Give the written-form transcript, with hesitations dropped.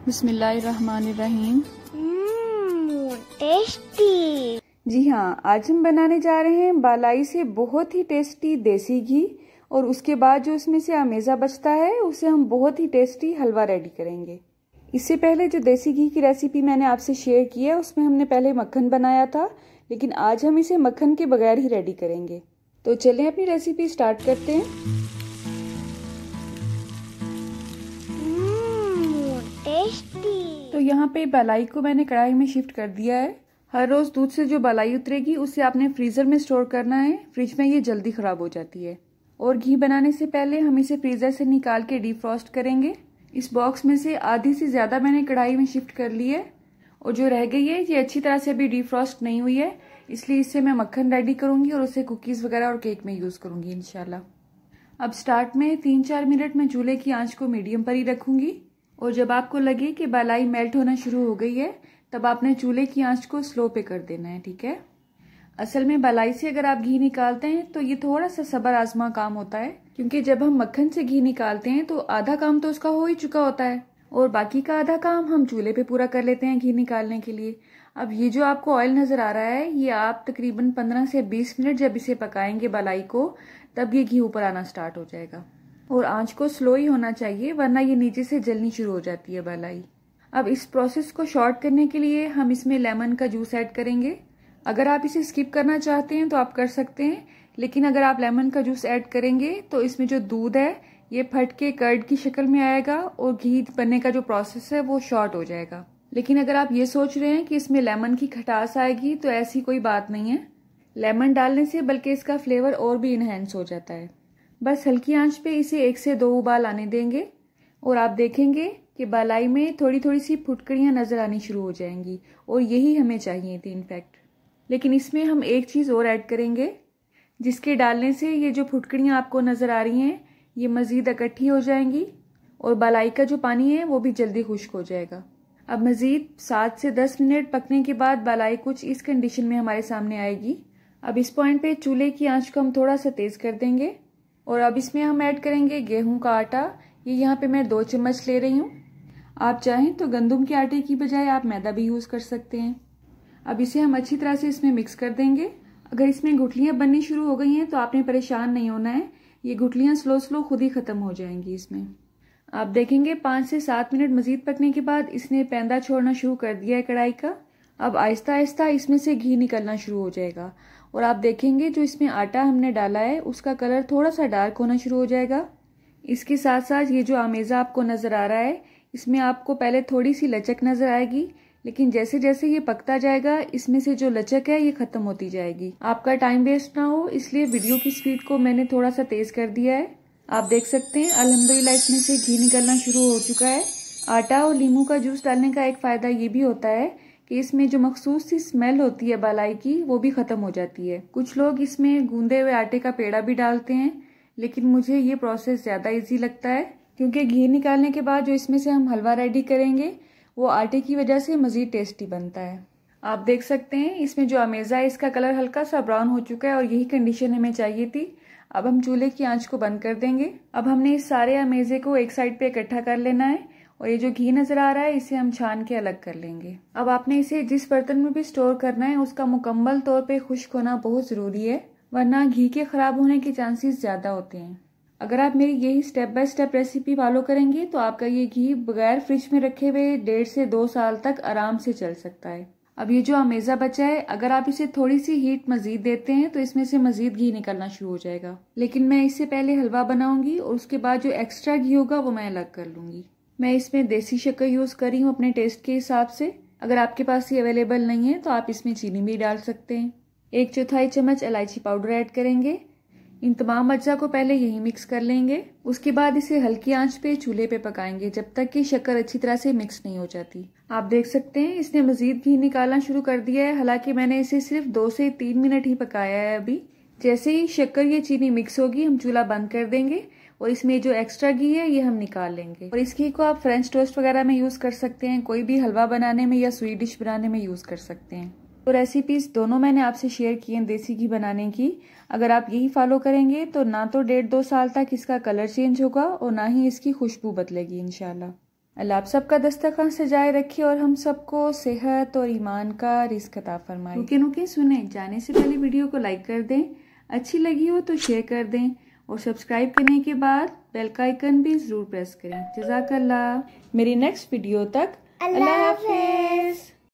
बिस्मिल्लाहिर्रहमानिर्रहीम। टेस्टी। जी हाँ, आज हम बनाने जा रहे हैं बालाई से बहुत ही टेस्टी देसी घी, और उसके बाद जो उसमें से अमेज़ा बचता है उसे हम बहुत ही टेस्टी हलवा रेडी करेंगे। इससे पहले जो देसी घी की रेसिपी मैंने आपसे शेयर की है उसमें हमने पहले मक्खन बनाया था, लेकिन आज हम इसे मक्खन के बगैर ही रेडी करेंगे। तो चलें अपनी रेसिपी स्टार्ट करते हैं। तो यहाँ पे बालाई को मैंने कढ़ाई में शिफ्ट कर दिया है। हर रोज दूध से जो बालाई उतरेगी उसे आपने फ्रीजर में स्टोर करना है, फ्रिज में ये जल्दी खराब हो जाती है। और घी बनाने से पहले हम इसे फ्रीजर से निकाल के डीफ्रॉस्ट करेंगे। इस बॉक्स में से आधी से ज्यादा मैंने कढ़ाई में शिफ्ट कर ली है, और जो रह गई है ये अच्छी तरह से अभी डीफ्रॉस्ट नहीं हुई है, इसलिए इससे मैं मक्खन रेडी करूंगी और उसे कुकीज वगैरह और केक में यूज करूंगी इंशाल्लाह। अब स्टार्ट में 3-4 मिनट में चूल्हे की आंच को मीडियम पर ही रखूंगी, और जब आपको लगे कि बालाई मेल्ट होना शुरू हो गई है तब आपने चूल्हे की आंच को स्लो पे कर देना है, ठीक है। असल में बालाई से अगर आप घी निकालते हैं तो ये थोड़ा सा सब्र आजमा काम होता है, क्योंकि जब हम मक्खन से घी निकालते हैं तो आधा काम तो उसका हो ही चुका होता है, और बाकी का आधा काम हम चूल्हे पे पूरा कर लेते हैं घी निकालने के लिए। अब ये जो आपको ऑयल नजर आ रहा है, ये आप तकरीबन 15 से 20 मिनट जब इसे पकाएंगे बालाई को, तब ये घी ऊपर आना स्टार्ट हो जाएगा। और आंच को स्लो ही होना चाहिए, वरना ये नीचे से जलनी शुरू हो जाती है बालाई। अब इस प्रोसेस को शॉर्ट करने के लिए हम इसमें लेमन का जूस ऐड करेंगे। अगर आप इसे स्किप करना चाहते हैं तो आप कर सकते हैं, लेकिन अगर आप लेमन का जूस ऐड करेंगे तो इसमें जो दूध है ये फट के कर्ड की शक्ल में आएगा और घी बनने का जो प्रोसेस है वो शॉर्ट हो जाएगा। लेकिन अगर आप ये सोच रहे हैं कि इसमें लेमन की खटास आएगी, तो ऐसी कोई बात नहीं है। लेमन डालने से बल्कि इसका फ्लेवर और भी इनहेंस हो जाता है। बस हल्की आंच पे इसे 1 से 2 उबाल आने देंगे, और आप देखेंगे कि बालाई में थोड़ी थोड़ी सी फुटकड़ियां नजर आनी शुरू हो जाएंगी, और यही हमें चाहिए थी इनफैक्ट। लेकिन इसमें हम एक चीज और ऐड करेंगे, जिसके डालने से ये जो फुटकड़ियां आपको नजर आ रही हैं ये मजीद इकट्ठी हो जाएंगी, और बालाई का जो पानी है वो भी जल्दी खुश्क हो जाएगा। अब मजीद 7 से 10 मिनट पकने के बाद बालाई कुछ इस कंडीशन में हमारे सामने आएगी। अब इस पॉइंट पे चूल्हे की आंच को हम थोड़ा सा तेज कर देंगे, और अब इसमें हम ऐड करेंगे गेहूं का आटा। ये यहाँ पे मैं 2 चम्मच ले रही हूँ। आप चाहें तो गंदम के आटे की बजाय आप मैदा भी यूज कर सकते हैं। अब इसे हम अच्छी तरह से इसमें मिक्स कर देंगे। अगर इसमें गुठलियां बननी शुरू हो गई हैं तो आपने परेशान नहीं होना है, ये गुठलियां स्लो स्लो खुद ही खत्म हो जाएंगी इसमें। आप देखेंगे 5 से 7 मिनट मजीद पकने के बाद इसने पैंदा छोड़ना शुरू कर दिया है कढ़ाई का। अब आहिस्ता आहिस्ता इसमें से घी निकलना शुरू हो जाएगा, और आप देखेंगे जो इसमें आटा हमने डाला है उसका कलर थोड़ा सा डार्क होना शुरू हो जाएगा। इसके साथ साथ ये जो अमेज़ा आपको नजर आ रहा है इसमें आपको पहले थोड़ी सी लचक नजर आएगी, लेकिन जैसे जैसे ये पकता जाएगा इसमें से जो लचक है ये खत्म होती जाएगी। आपका टाइम वेस्ट ना हो इसलिए वीडियो की स्पीड को मैंने थोड़ा सा तेज कर दिया है। आप देख सकते हैं अल्हम्दुलिल्लाह इसमें से घी निकलना शुरू हो चुका है। आटा और नींबू का जूस डालने का एक फायदा ये भी होता है कि इसमें जो मखसूस सी स्मेल होती है बालाई की वो भी खत्म हो जाती है। कुछ लोग इसमें गूंदे हुए आटे का पेड़ा भी डालते हैं, लेकिन मुझे ये प्रोसेस ज्यादा इजी लगता है, क्योंकि घी निकालने के बाद जो इसमें से हम हलवा रेडी करेंगे वो आटे की वजह से मजीद टेस्टी बनता है। आप देख सकते हैं इसमें जो अमेज़ा है इसका कलर हल्का सा ब्राउन हो चुका है, और यही कंडीशन हमें चाहिए थी। अब हम चूल्हे की आंच को बंद कर देंगे। अब हमने इस सारे अमेज़े को एक साइड पे इकट्ठा कर लेना है, और ये जो घी नजर आ रहा है इसे हम छान के अलग कर लेंगे। अब आपने इसे जिस बर्तन में भी स्टोर करना है उसका मुकम्मल तौर पे खुश्क होना बहुत जरूरी है, वरना घी के खराब होने के चांसेस ज्यादा होते हैं। अगर आप मेरी यही step by step recipe follow करेंगे तो आपका ये घी बगैर फ्रिज में रखे हुए 1.5 से 2 साल तक आराम से चल सकता है। अब ये जो अमेज़ा बचा है, अगर आप इसे थोड़ी सी हीट मजीद देते हैं तो इसमें से मजीद घी निकलना शुरू हो जाएगा, लेकिन मैं इससे पहले हलवा बनाऊंगी और उसके बाद जो एक्स्ट्रा घी होगा वो मैं अलग कर लूंगी। मैं इसमें देसी शक्कर यूज कर रही हूँ अपने टेस्ट के हिसाब से। अगर आपके पास ये अवेलेबल नहीं है तो आप इसमें चीनी भी डाल सकते हैं। 1/4 चम्मच इलायची पाउडर ऐड करेंगे। इन तमाम अज्जा को पहले यही मिक्स कर लेंगे। उसके बाद इसे हल्की आंच पे चूल्हे पे पकाएंगे जब तक कि शक्कर अच्छी तरह से मिक्स नहीं हो जाती। आप देख सकते हैं इसने मजीद घी निकालना शुरू कर दिया है, हालांकि मैंने इसे सिर्फ 2 से 3 मिनट ही पकाया है अभी। जैसे ही शक्कर ये चीनी मिक्स होगी हम चूल्हा बंद कर देंगे, और इसमें जो एक्स्ट्रा घी है ये हम निकाल लेंगे। और इस घी को आप फ्रेंच टोस्ट वगैरह में यूज कर सकते हैं, कोई भी हलवा बनाने में या स्वीट डिश बनाने में यूज कर सकते हैं। तो रेसिपीज दोनों मैंने आपसे शेयर की हैं देसी घी बनाने की। अगर आप यही फॉलो करेंगे तो ना तो 1.5-2 साल तक इसका कलर चेंज होगा और ना ही इसकी खुशबू बदलेगी इंशाल्लाह। अल्लाह आप सबका दस्तरखान सजाए रखे और हम सबको सेहत और ईमान का रिज़्क अता फरमाए। रुके सुने, जाने से पहले वीडियो को लाइक कर दें, अच्छी लगी हो तो शेयर कर दें और सब्सक्राइब करने के बाद बेल का आइकन भी ज़रूर प्रेस करें। जज़ाकल्लाह। मेरी नेक्स्ट वीडियो तक अल्लाह हाफ़िज़।